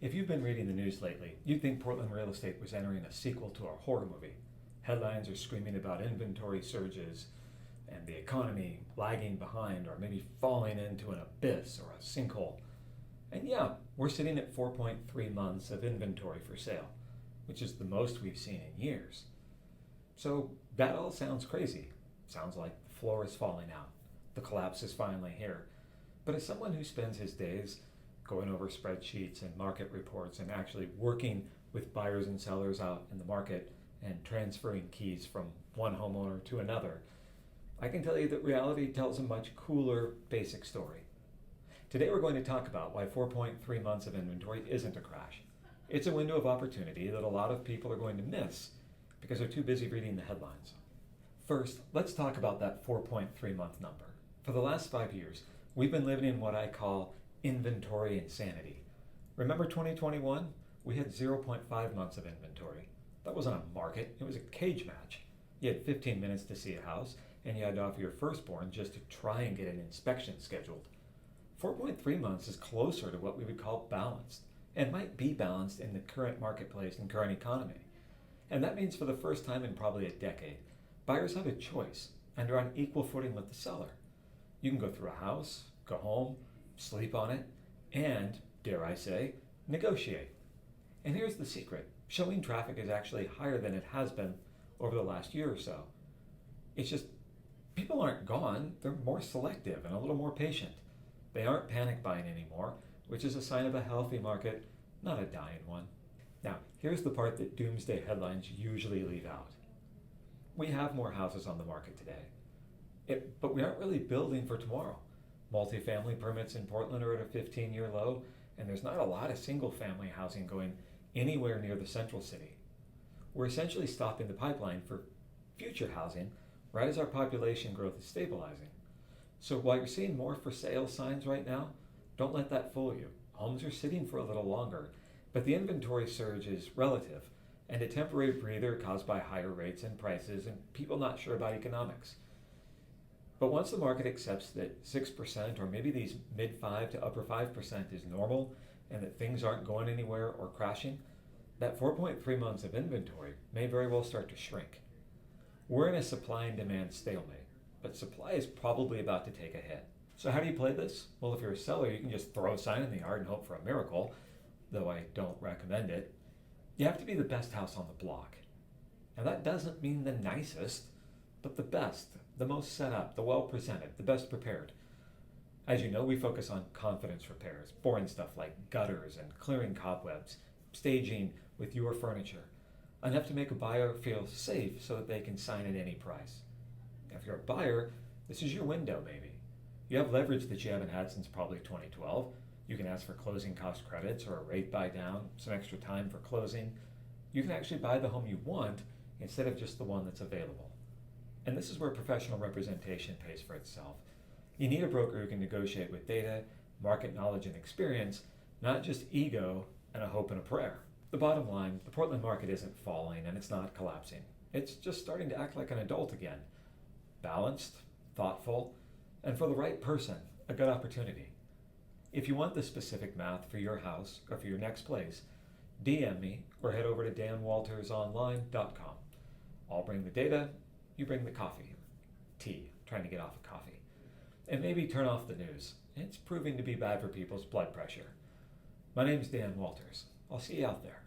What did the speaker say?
If you've been reading the news lately, you'd think Portland real estate was entering a sequel to a horror movie. Headlines are screaming about inventory surges and the economy lagging behind or maybe falling into an abyss or a sinkhole. And yeah, we're sitting at 4.3 months of inventory for sale, which is the most we've seen in years. So that all sounds crazy. Sounds like the floor is falling out. The collapse is finally here. But as someone who spends his days going over spreadsheets and market reports and actually working with buyers and sellers out in the market and transferring keys from one homeowner to another, I can tell you that reality tells a much cooler basic story. Today we're going to talk about why 4.3 months of inventory isn't a crash. It's a window of opportunity that a lot of people are going to miss because they're too busy reading the headlines. First, let's talk about that 4.3 month number. For the last 5 years, we've been living in what I call inventory insanity. Remember 2021? We had 0.5 months of inventory. That wasn't a market, it was a cage match. You had 15 minutes to see a house, and you had to offer your firstborn just to try and get an inspection scheduled. 4.3 months is closer to what we would call balanced, and might be balanced in the current marketplace and current economy. And that means for the first time in probably a decade, buyers have a choice and are on equal footing with the seller. You can go through a house, go home, sleep on it, and, dare I say, negotiate. And here's the secret. Showing traffic is actually higher than it has been over the last year or so. It's just, people aren't gone, they're more selective and a little more patient. They aren't panic buying anymore, which is a sign of a healthy market, not a dying one. Now, here's the part that doomsday headlines usually leave out. We have more houses on the market today, but we aren't really building for tomorrow. Multifamily permits in Portland are at a 15-year low, and there's not a lot of single-family housing going anywhere near the central city. We're essentially stopping the pipeline for future housing right as our population growth is stabilizing. So while you're seeing more for sale signs right now, don't let that fool you. Homes are sitting for a little longer, but the inventory surge is relative and a temporary breather caused by higher rates and prices and people not sure about economics. But once the market accepts that 6% or maybe these mid-5 to upper 5% is normal and that things aren't going anywhere or crashing, that 4.3 months of inventory may very well start to shrink. We're in a supply and demand stalemate, but supply is probably about to take a hit. So how do you play this? Well, if you're a seller, you can just throw a sign in the yard and hope for a miracle, though I don't recommend it. You have to be the best house on the block. Now that doesn't mean the nicest, but the best, the most set up, the well presented, the best prepared. As you know, we focus on confidence repairs, boring stuff like gutters and clearing cobwebs, staging with your furniture, enough to make a buyer feel safe so that they can sign at any price. If you're a buyer, this is your window maybe. You have leverage that you haven't had since probably 2012. You can ask for closing cost credits or a rate buy down, some extra time for closing. You can actually buy the home you want instead of just the one that's available. And this is where professional representation pays for itself. You need a broker who can negotiate with data, market knowledge, and experience, not just ego and a hope and a prayer. The bottom line, the Portland market isn't falling and it's not collapsing. It's just starting to act like an adult again. Balanced, thoughtful, and for the right person, a good opportunity. If you want the specific math for your house or for your next place, DM me or head over to danwaltersonline.com. I'll bring the data, you bring the coffee. Tea, trying to get off of coffee. And maybe turn off the news. It's proving to be bad for people's blood pressure. My name's Dan Walters. I'll see you out there.